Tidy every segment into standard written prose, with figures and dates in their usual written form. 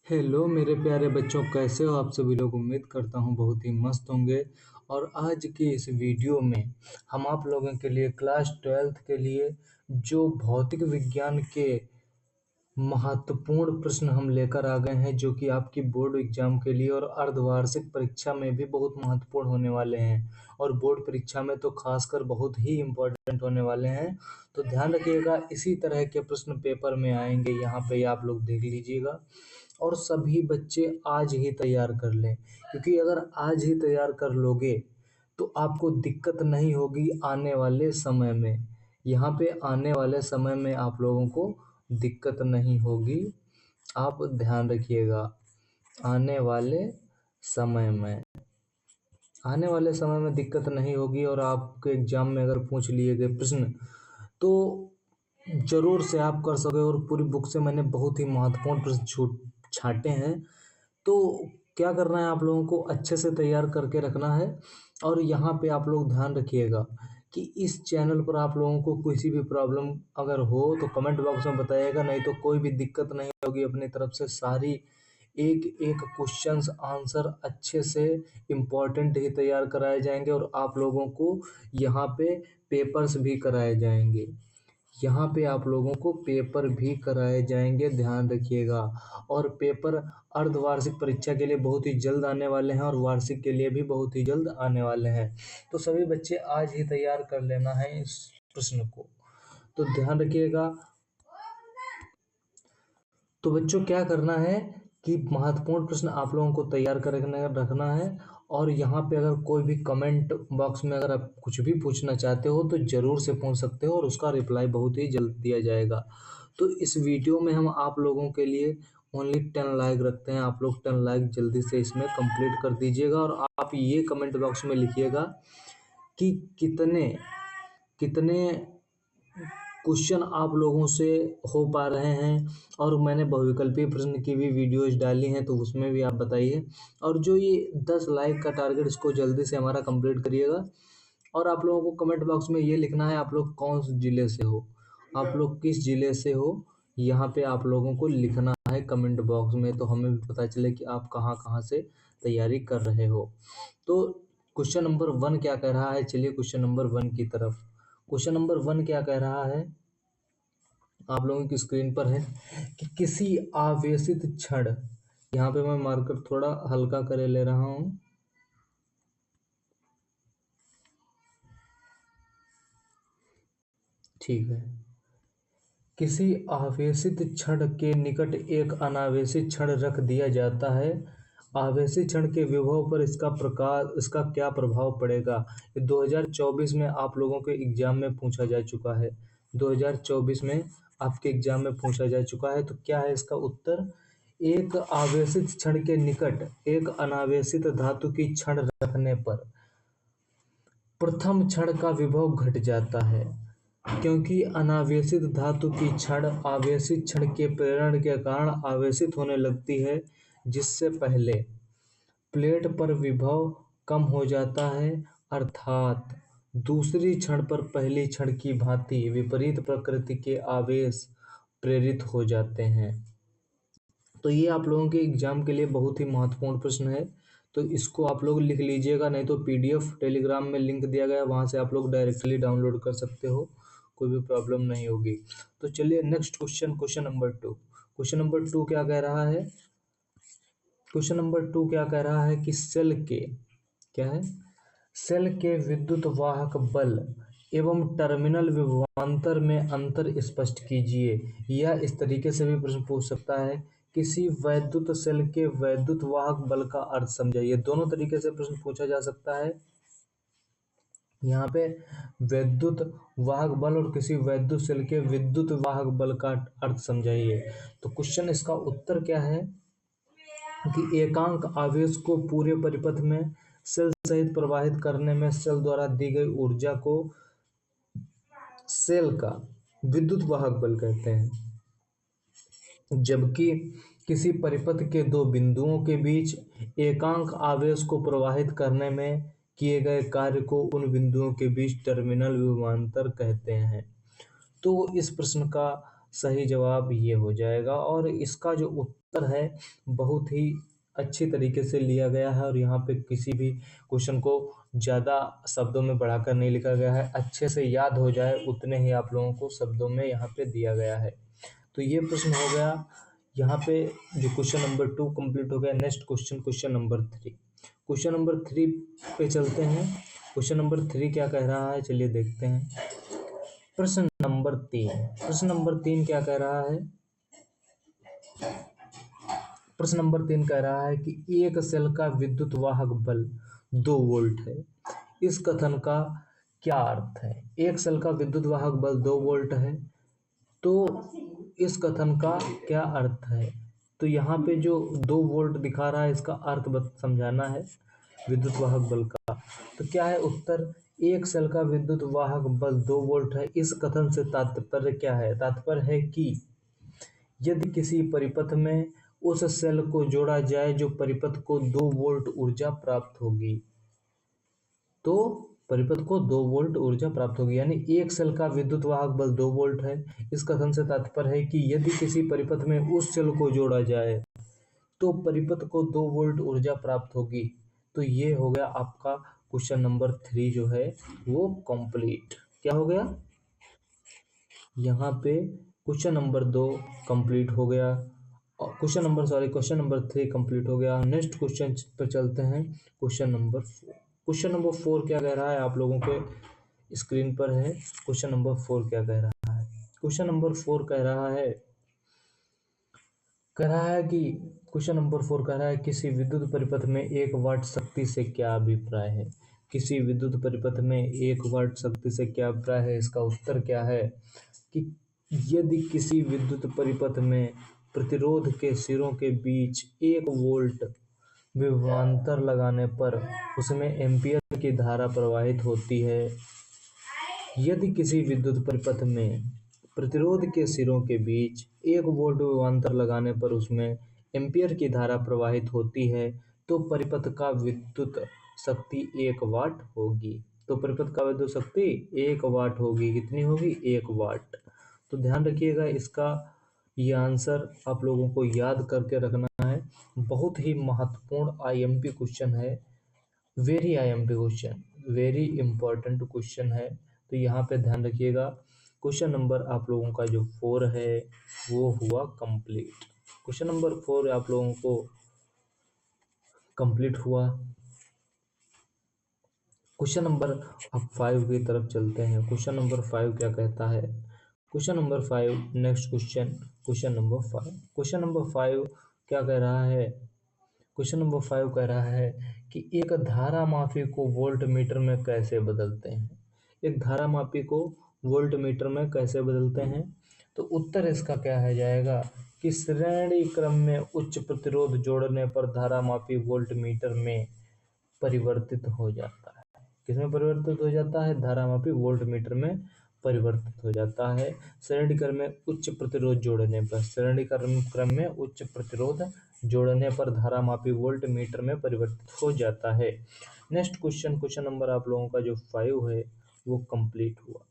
Hello मेरे प्यारे बच्चों, कैसे हो आप सभी लोग। उम्मीद करता हूँ बहुत ही मस्त होंगे। और आज की इस वीडियो में हम आप लोगों के लिए क्लास 12th के लिए जो भौतिक विज्ञान के महत्वपूर्ण प्रश्न हम लेकर आ गए हैं, जो कि आपकी बोर्ड एग्जाम के लिए और अर्धवार्षिक परीक्षा में भी बहुत महत्वपूर्ण होने वाले हैं, और बोर्ड परीक्षा में तो खासकर बहुत ही इम्पोर्टेंट होने वाले हैं। तो ध्यान रखिएगा, इसी तरह के प्रश्न पेपर में आएंगे, यहाँ पे आप लोग देख लीजिएगा। और सभी बच्चे आज ही तैयार कर लें, क्योंकि अगर आज ही तैयार कर लोगे तो आपको दिक्कत नहीं होगी आने वाले समय में। यहाँ पे आने वाले समय में आप लोगों को दिक्कत नहीं होगी। आप ध्यान रखिएगा, आने वाले समय में आने वाले समय में दिक्कत नहीं होगी। और आपके एग्जाम में अगर पूछ लिए गए प्रश्न तो जरूर से आप कर सके। और पूरी बुक से मैंने बहुत ही महत्वपूर्ण प्रश्न छूट छांटे हैं। तो क्या करना है, आप लोगों को अच्छे से तैयार करके रखना है। और यहाँ पे आप लोग ध्यान रखिएगा कि इस चैनल पर आप लोगों को किसी भी प्रॉब्लम अगर हो तो कमेंट बॉक्स में बताइएगा, नहीं तो कोई भी दिक्कत नहीं होगी। अपनी तरफ से सारी एक एक क्वेश्चंस आंसर अच्छे से इम्पोर्टेंट ही तैयार कराए जाएंगे। और आप लोगों को यहाँ पे पेपर्स भी कराए जाएंगे, यहाँ पे आप लोगों को पेपर भी कराए जाएंगे, ध्यान रखिएगा। और पेपर अर्धवार्षिक परीक्षा के लिए बहुत ही जल्द आने वाले हैं, और वार्षिक के लिए भी बहुत ही जल्द आने वाले हैं। तो सभी बच्चे आज ही तैयार कर लेना है इस प्रश्न को, तो ध्यान रखिएगा। तो बच्चों क्या करना है कि महत्वपूर्ण प्रश्न आप लोगों को तैयार कर रखना है। और यहाँ पे अगर कोई भी कमेंट बॉक्स में अगर आप कुछ भी पूछना चाहते हो तो ज़रूर से पूछ सकते हो, और उसका रिप्लाई बहुत ही जल्द दिया जाएगा। तो इस वीडियो में हम आप लोगों के लिए ओनली 10 लाइक रखते हैं। आप लोग 10 लाइक जल्दी से इसमें कंप्लीट कर दीजिएगा। और आप ये कमेंट बॉक्स में लिखिएगा कि कितने कितने क्वेश्चन आप लोगों से हो पा रहे हैं। और मैंने बहुविकल्पीय प्रश्न की भी वीडियोज डाली हैं, तो उसमें भी आप बताइए। और जो ये 10 लाइक का टारगेट, इसको जल्दी से हमारा कंप्लीट करिएगा। और आप लोगों को कमेंट बॉक्स में ये लिखना है, आप लोग कौन से ज़िले से हो, आप लोग किस ज़िले से हो, यहाँ पे आप लोगों को लिखना है कमेंट बॉक्स में, तो हमें भी पता चले कि आप कहाँ कहाँ से तैयारी कर रहे हो। तो क्वेश्चन नंबर 1 क्या कह रहा है, चलिए क्वेश्चन नंबर 1 की तरफ। क्वेश्चन नंबर 1 क्या कह रहा है, आप लोगों की स्क्रीन पर है कि किसी आवेशित क्षण, यहाँ पे मैं मार्कर थोड़ा हल्का करे ले रहा हूँ। ठीक है। किसी आवेशित क्षण के निकट एक अनावेशित क्षण रख दिया जाता है। आवेशित क्षण के विभव पर इसका क्या प्रभाव पड़ेगा। ये 2024 में आप लोगों के एग्जाम में पूछा जा चुका है। 2024 में आपके एग्जाम में पूछा जा चुका है। तो क्या है इसका उत्तर, एक आवेशित क्षण के निकट एक अनावेशित धातु की क्षण रखने पर प्रथम क्षण का विभव घट जाता है, क्योंकि अनावेशित धातु की क्षण आवेशित क्षण के प्रेरण के कारण आवेशित होने लगती है, जिससे पहले प्लेट पर विभव कम हो जाता है, अर्थात दूसरी क्षण पर पहली क्षण की भांति विपरीत प्रकृति के आवेश प्रेरित हो जाते हैं। तो ये आप लोगों के एग्जाम के लिए बहुत ही महत्वपूर्ण प्रश्न है। तो इसको आप लोग लिख लीजिएगा, नहीं तो पीडीएफ टेलीग्राम में लिंक दिया गया है, वहाँ से आप लोग डायरेक्टली डाउनलोड कर सकते हो, कोई भी प्रॉब्लम नहीं होगी। तो चलिए next question, question number 2। Question number 2 क्या कह रहा है, क्वेश्चन नंबर 2 क्या कह रहा है कि सेल के, क्या है, सेल के विद्युत वाहक बल एवं टर्मिनल विभवांतर में अंतर स्पष्ट कीजिए। या इस तरीके से भी प्रश्न पूछ सकता है, किसी वैद्युत सेल के वैद्युत वाहक बल का अर्थ समझाइए। दोनों तरीके से प्रश्न पूछा जा सकता है। यहाँ पे वैद्युत वाहक बल और किसी वैद्युत सेल के विद्युत वाहक बल का अर्थ समझाइए। तो क्वेश्चन इसका उत्तर क्या है कि एकांक आवेश को पूरे परिपथ में सेल सहित प्रवाहित करने में सेल द्वारा दी गई ऊर्जा को सेल का विद्युत वाहक बल कहते हैं। जबकि किसी परिपथ के दो बिंदुओं के बीच एकांक आवेश को प्रवाहित करने में किए गए कार्य को उन बिंदुओं के बीच टर्मिनल विभवांतर कहते हैं। तो इस प्रश्न का सही जवाब ये हो जाएगा। और इसका जो उत्तर है बहुत ही अच्छी तरीके से लिया गया है, और यहाँ पे किसी भी क्वेश्चन को ज़्यादा शब्दों में बढ़ाकर नहीं लिखा गया है, अच्छे से याद हो जाए उतने ही आप लोगों को शब्दों में यहाँ पे दिया गया है। तो ये प्रश्न हो गया यहाँ पे, जो क्वेश्चन नंबर 2 कंप्लीट हो गया। Next question, question number 3। Question number 3 पे चलते हैं। क्वेश्चन नंबर 3 क्या कह रहा है, चलिए देखते हैं। प्रश्न नंबर 3 क्या कह रहा है। प्रश्न नंबर 3 कह रहा है कि एक सेल का विद्युत वाहक बल 2 वोल्ट है। इस कथन का क्या अर्थ है। एक सेल का विद्युत वाहक बल 2 वोल्ट है, तो इस कथन का क्या अर्थ है। तो यहाँ पे जो 2 वोल्ट दिखा रहा है, इसका अर्थ समझाना है विद्युत वाहक बल का। तो क्या है उत्तर, एक सेल का विद्युत वाहक बल 2 वोल्ट है। इस कथन से तात्पर्य क्या है। तात्पर्य है कि यदि किसी परिपथ में उस सेल को जोड़ा जाए जो परिपथ को 2 वोल्ट ऊर्जा प्राप्त होगी, तो परिपथ को 2 वोल्ट ऊर्जा प्राप्त होगी। यानी एक सेल का विद्युत वाहक बल 2 वोल्ट है। इस कथन से तात्पर्य है कि यदि किसी परिपथ में उस सेल को जोड़ा जाए तो परिपथ को 2 वोल्ट ऊर्जा प्राप्त होगी। तो ये हो गया आपका क्वेश्चन नंबर 3 जो है वो कंप्लीट। क्या हो गया, यहाँ पे क्वेश्चन नंबर 2 कंप्लीट हो गया। क्वेश्चन नंबर 3 कंप्लीट हो गया। नेक्स्ट क्वेश्चन पर चलते हैं। Question number 4। क्वेश्चन नंबर 4 क्या कह रहा है, आप लोगों के स्क्रीन पर है। क्वेश्चन नंबर 4 क्या कह रहा है। क्वेश्चन नंबर 4 कह रहा है कि क्वेश्चन नंबर 4 कह रहा है किसी विद्युत परिपथ में 1 वाट शक्ति से क्या अभिप्राय है। किसी विद्युत परिपथ में 1 वाट शक्ति से क्या अभिप्राय है। इसका उत्तर क्या है कि यदि किसी विद्युत परिपथ में प्रतिरोध के सिरों के बीच 1 वोल्ट विभवांतर लगाने पर उसमें एम्पियर की धारा प्रवाहित होती है। यदि किसी विद्युत परिपथ में प्रतिरोध के सिरों के बीच 1 वोल्ट विभवांतर लगाने पर उसमें एम्पियर की धारा प्रवाहित होती है, तो परिपथ का विद्युत शक्ति 1 वाट होगी। तो परिपथ का विद्युत शक्ति 1 वाट होगी। कितनी होगी, 1 वाट। तो ध्यान रखिएगा, इसका ये आंसर आप लोगों को याद करके रखना है। बहुत ही महत्वपूर्ण आईएमपी क्वेश्चन है, very IMP question, very important question है। तो यहाँ पे ध्यान रखिएगा। क्वेश्चन नंबर आप लोगों का जो 4 है वो हुआ कंप्लीट। क्वेश्चन नंबर 4 आप लोगों को कंप्लीट हुआ। क्वेश्चन नंबर अब 5 की तरफ चलते हैं। क्वेश्चन नंबर 5 क्या कहता है। Question number 5, next question, question number 5। Question number 5 क्या कह रहा है। क्वेश्चन नंबर 5 कह रहा है कि एक धारा मापी को वोल्ट मीटर में कैसे बदलते हैं। एक धारा मापी को वोल्ट मीटर में कैसे बदलते हैं। तो उत्तर इसका क्या है जाएगा कि श्रेणी क्रम में उच्च प्रतिरोध जोड़ने पर धारा मापी वोल्ट मीटर में परिवर्तित हो जाता है। किसमें परिवर्तित हो जाता है, धारामापी वोल्ट मीटर में परिवर्तित हो जाता है। श्रेणी क्रम में उच्च प्रतिरोध जोड़ने पर, श्रेणी क्रम में उच्च प्रतिरोध जोड़ने पर धारामापी वोल्ट मीटर में परिवर्तित हो जाता है। नेक्स्ट क्वेश्चन, क्वेश्चन नंबर आप लोगों का जो 5 है वो कंप्लीट हुआ।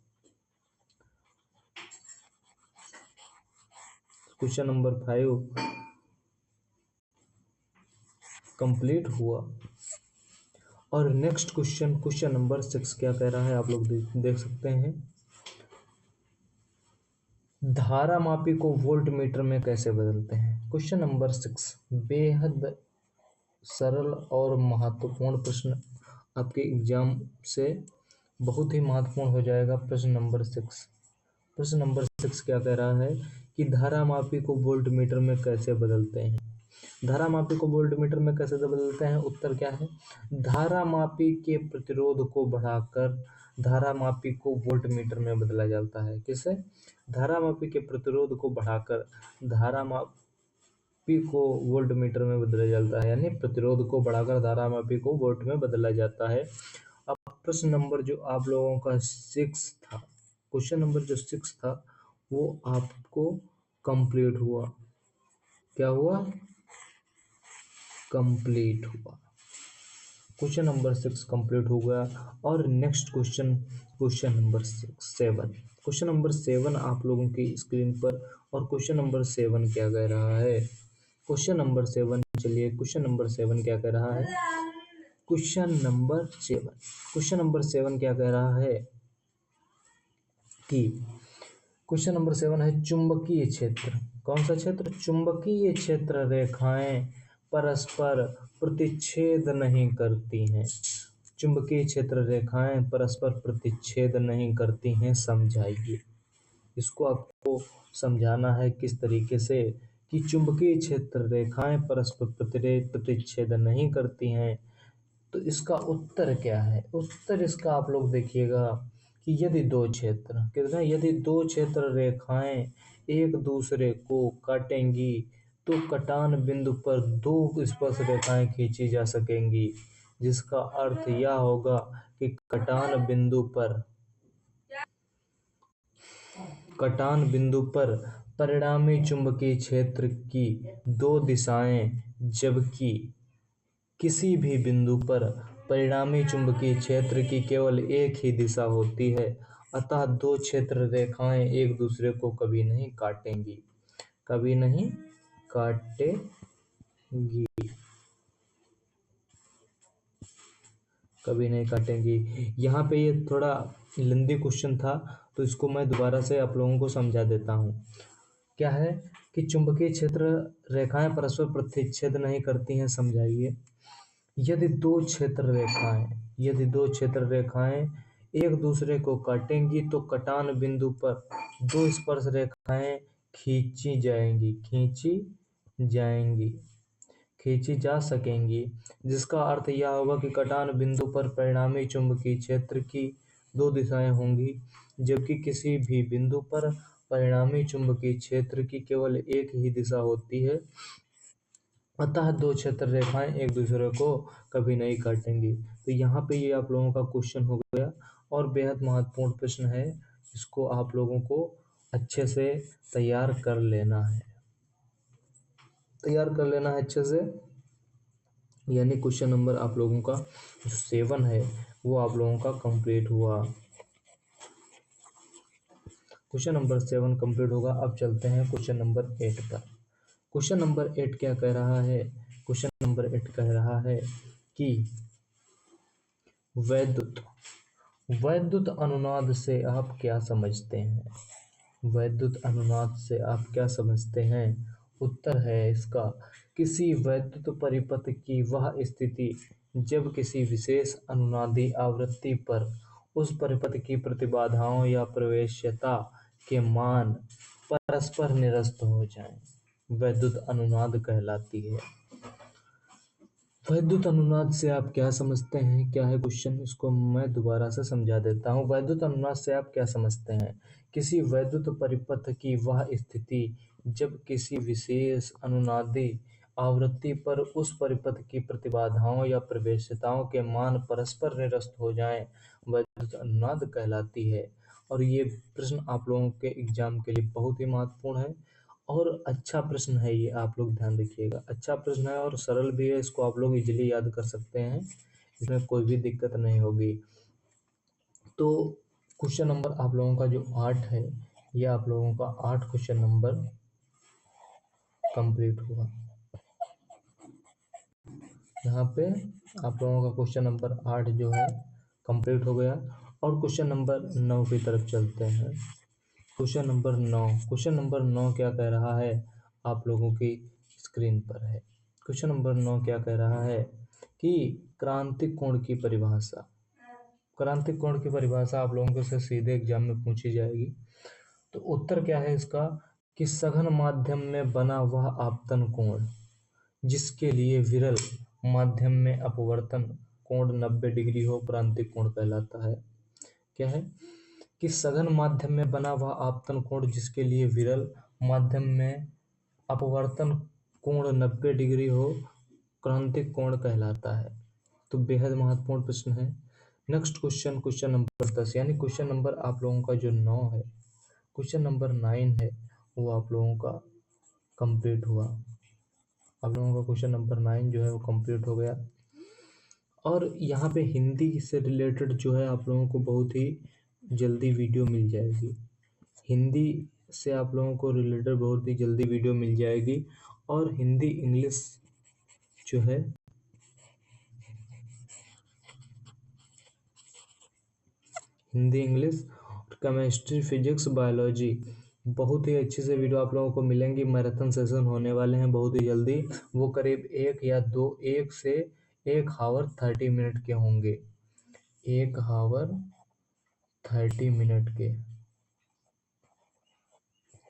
क्वेश्चन नंबर 5 कंप्लीट हुआ। और नेक्स्ट क्वेश्चन, क्वेश्चन नंबर 6 क्या कह रहा है, आप लोग देख सकते हैं। धारा मापी को वोल्ट मीटर में कैसे बदलते हैं। क्वेश्चन नंबर 6 बेहद सरल और महत्वपूर्ण प्रश्न, आपके एग्जाम से बहुत ही महत्वपूर्ण हो जाएगा। प्रश्न नंबर 6, प्रश्न नंबर 6 क्या कह रहा है कि धारा मापी को वोल्ट मीटर में कैसे बदलते हैं। धारा मापी को वोल्ट मीटर में कैसे बदलते हैं। उत्तर क्या है, धारा मापी के प्रतिरोध को बढ़ाकर धारा मापी को वोल्ट मीटर में बदला जाता है। किसे, धारा मापी के प्रतिरोध को बढ़ाकर धारा मापी को वोल्ट मीटर में बदला जाता है। यानी प्रतिरोध को बढ़ाकर धारा मापी को वोल्ट में बदला जाता है। अब प्रश्न नंबर जो आप लोगों का 6 था, क्वेश्चन नंबर जो 6 था वो आपको कंप्लीट हुआ। क्या हुआ, कंप्लीट हुआ। क्वेश्चन नंबर 6 कंप्लीट हो गया। और next question, question number 7। Question number 7 आप लोगों की स्क्रीन पर, और क्वेश्चन नंबर 7 क्या कह रहा है? क्वेश्चन नंबर 7, चलिए क्वेश्चन नंबर 7 क्या कह रहा है? क्वेश्चन नंबर 7 क्या कह रहा है कि क्वेश्चन नंबर 7 है चुंबकीय क्षेत्र। कौन सा क्षेत्र? चुंबकीय क्षेत्र रेखाएं परस्पर प्रतिच्छेद नहीं करती हैं। चुंबकीय क्षेत्र रेखाएं परस्पर प्रतिच्छेद नहीं करती हैं, समझाइए। इसको आपको समझाना है किस तरीके से कि चुंबकीय क्षेत्र रेखाएं परस्पर प्रतिच्छेद नहीं करती हैं। तो इसका उत्तर क्या है? उत्तर इसका आप लोग देखिएगा कि यदि दो क्षेत्र, कितना, यदि दो क्षेत्र रेखाएं एक दूसरे को काटेंगी तो कटान बिंदु पर दो स्पर्श रेखाएं खींची जा सकेंगी, जिसका अर्थ यह होगा कि कटान बिंदु पर परिणामी चुंबकीय क्षेत्र की दो दिशाएं, जबकि किसी भी बिंदु पर परिणामी चुंबकीय क्षेत्र की केवल एक ही दिशा होती है। अतः दो क्षेत्र रेखाएं एक दूसरे को कभी नहीं काटेंगी, कभी नहीं काटेंगी, कभी नहीं काटेंगी। यहाँ पे ये थोड़ा लंबी क्वेश्चन था, तो इसको मैं दोबारा से आप लोगों को समझा देता हूँ। क्या है कि चुंबकीय क्षेत्र रेखाएं परस्पर प्रतिच्छेद नहीं करती हैं, समझाइए। यदि दो क्षेत्र रेखाएं एक दूसरे को काटेंगी तो कटान बिंदु पर दो स्पर्श रेखाएं खींची जा सकेंगी, जिसका अर्थ यह होगा कि कटान बिंदु पर परिणामी चुंबकीय क्षेत्र की दो दिशाएं होंगी, जबकि किसी भी बिंदु पर परिणामी चुंबकीय क्षेत्र की केवल एक ही दिशा होती है। अतः दो क्षेत्र रेखाएं एक दूसरे को कभी नहीं काटेंगी। तो यहाँ पे ये आप लोगों का क्वेश्चन हो गया, और बेहद महत्वपूर्ण प्रश्न है। इसको आप लोगों को अच्छे से तैयार कर लेना है अच्छे से। यानी क्वेश्चन नंबर आप लोगों का जो 7 है वो आप लोगों का कंप्लीट हुआ। क्वेश्चन नंबर 7 कंप्लीट होगा। अब चलते हैं क्वेश्चन नंबर 8 पर। क्वेश्चन नंबर 8 क्या कह रहा है? क्वेश्चन नंबर 8 कह रहा है कि वैद्युत अनुनाद से आप क्या समझते हैं? वैद्युत अनुनाद से आप क्या समझते हैं? उत्तर है इसका, किसी वैद्युत परिपथ की वह स्थिति जब किसी विशेष अनुनादी आवृत्ति पर उस परिपथ की प्रतिबाधाओं या प्रवेश्यता के मान परस्पर निरस्त हो जाएं, वैद्युत अनुनाद कहलाती है। वैद्युत अनुनाद से आप क्या समझते हैं? क्या है क्वेश्चन, इसको मैं दोबारा से समझा देता हूँ। वैद्युत अनुनाद से आप क्या समझते हैं? किसी वैद्युत परिपथ की वह स्थिति जब किसी विशेष अनुनादी आवृत्ति पर उस परिपथ की प्रतिबाधाओं या प्रवेश्यताओं के मान परस्पर निरस्त हो जाएं, वैद्युत अनुनाद कहलाती है। और ये प्रश्न आप लोगों के एग्जाम के लिए बहुत ही महत्वपूर्ण है, और अच्छा प्रश्न है ये, आप लोग ध्यान रखिएगा। अच्छा प्रश्न है और सरल भी है, इसको आप लोग इजीली याद कर सकते हैं, इसमें कोई भी दिक्कत नहीं होगी। तो क्वेश्चन नंबर आप लोगों का जो 8 है, ये आप लोगों का 8 क्वेश्चन नंबर कंप्लीट हुआ। यहाँ पे आप लोगों का क्वेश्चन नंबर 8 जो है कंप्लीट हो गया। और क्वेश्चन नंबर 9 की तरफ चलते हैं। क्वेश्चन नंबर 9 क्या कह रहा है? आप लोगों की स्क्रीन पर है। क्वेश्चन नंबर 9 क्या कह रहा है कि क्रांतिक कोण की परिभाषा। क्रांतिक कोण की परिभाषा आप लोगों को से सीधे एग्जाम में पूछी जाएगी। तो उत्तर क्या है इसका कि सघन माध्यम में बना वह आपतन कोण जिसके लिए विरल माध्यम में अपवर्तन कोण 90 डिग्री हो, क्रांतिक कोण कहलाता है। क्या है कि सघन माध्यम में बना वह आपतन कोण जिसके लिए विरल माध्यम में अपवर्तन कोण 90 डिग्री हो, क्रांतिक कोण कहलाता है। तो बेहद महत्वपूर्ण प्रश्न है। नेक्स्ट क्वेश्चन, क्वेश्चन नंबर 10, यानी क्वेश्चन नंबर आप लोगों का जो 9 है, क्वेश्चन नंबर 9 है वो आप लोगों का कंप्लीट हुआ। आप लोगों का क्वेश्चन नंबर 9 जो है वो कंप्लीट हो गया। और यहाँ पे हिंदी से रिलेटेड जो है आप लोगों को बहुत ही जल्दी वीडियो मिल जाएगी। हिंदी से आप लोगों को रिलेटेड बहुत ही जल्दी वीडियो मिल जाएगी। और हिंदी इंग्लिश जो है, Hindi English, chemistry, physics, biology, बहुत ही अच्छे से वीडियो आप लोगों को मिलेंगी। मैराथन सेशन होने वाले हैं बहुत ही जल्दी। वो करीब 1 से 1 हावर 30 मिनट के होंगे। 1 हावर 30 मिनट के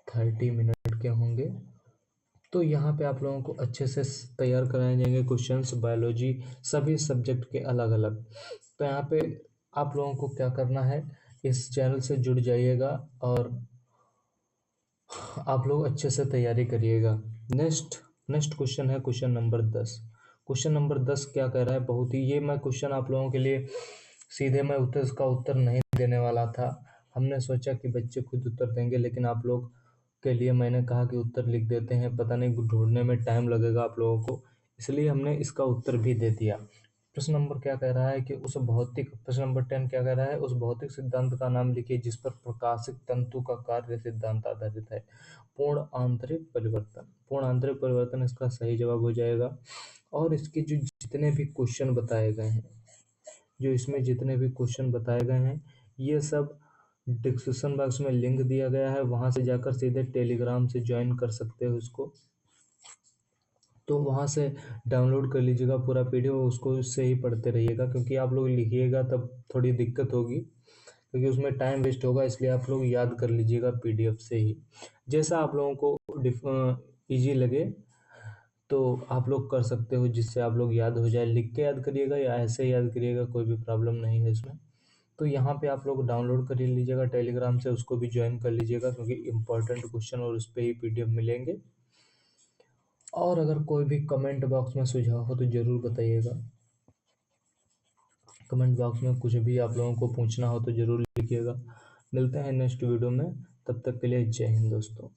30 मिनट के होंगे। तो यहाँ पे आप लोगों को अच्छे से तैयार कराए जाएंगे क्वेश्चंस, बायोलॉजी, सभी सब्जेक्ट के अलग अलग। तो यहाँ पे आप लोगों को क्या करना है, इस चैनल से जुड़ जाइएगा और आप लोग अच्छे से तैयारी करिएगा। नेक्स्ट क्वेश्चन है क्वेश्चन नंबर 10। क्वेश्चन नंबर 10 क्या कह रहा है, बहुत ही, ये मैं क्वेश्चन आप लोगों के लिए सीधे मैं इसका उत्तर नहीं देने वाला था। हमने सोचा कि बच्चे खुद उत्तर देंगे, लेकिन आप लोग के लिए मैंने कहा कि उत्तर लिख देते हैं, पता नहीं ढूंढने में टाइम लगेगा आप लोगों को, इसलिए हमने इसका उत्तर भी दे दिया। प्रश्न नंबर क्या कह रहा है कि प्रश्न नंबर 10 क्या कह रहा है, उस भौतिक सिद्धांत का नाम लिखिए जिस पर प्रकाशिक तंतु का कार्य सिद्धांत आधारित है। पूर्ण आंतरिक परिवर्तन। पूर्ण आंतरिक परिवर्तन इसका सही जवाब हो जाएगा। और इसके जो जितने भी क्वेश्चन बताए गए हैं, जो इसमें जितने भी क्वेश्चन बताए गए हैं, ये सब डिस्क्रिप्शन बॉक्स में लिंक दिया गया है, वहां से जाकर सीधे टेलीग्राम से ज्वाइन कर सकते हो इसको। तो वहाँ से डाउनलोड कर लीजिएगा पूरा पीडीएफ, उसको उससे ही पढ़ते रहिएगा, क्योंकि आप लोग लिखिएगा तब थोड़ी दिक्कत होगी, क्योंकि उसमें टाइम वेस्ट होगा, इसलिए आप लोग याद कर लीजिएगा पीडीएफ से ही। जैसा आप लोगों को ईजी लगे तो आप लोग कर सकते हो, जिससे आप लोग याद हो जाए। लिख के याद करिएगा या ऐसे याद करिएगा, कोई भी प्रॉब्लम नहीं है इसमें। तो यहाँ पे आप लोग डाउनलोड कर लीजिएगा टेलीग्राम से, उसको भी ज्वाइन कर लीजिएगा, क्योंकि इंपॉर्टेंट क्वेश्चन और उस पर ही पीडीएफ मिलेंगे। और अगर कोई भी कमेंट बॉक्स में सुझाव हो तो ज़रूर बताइएगा। कमेंट बॉक्स में कुछ भी आप लोगों को पूछना हो तो ज़रूर लिखिएगा। मिलते हैं नेक्स्ट वीडियो में, तब तक के लिए जय हिंद दोस्तों।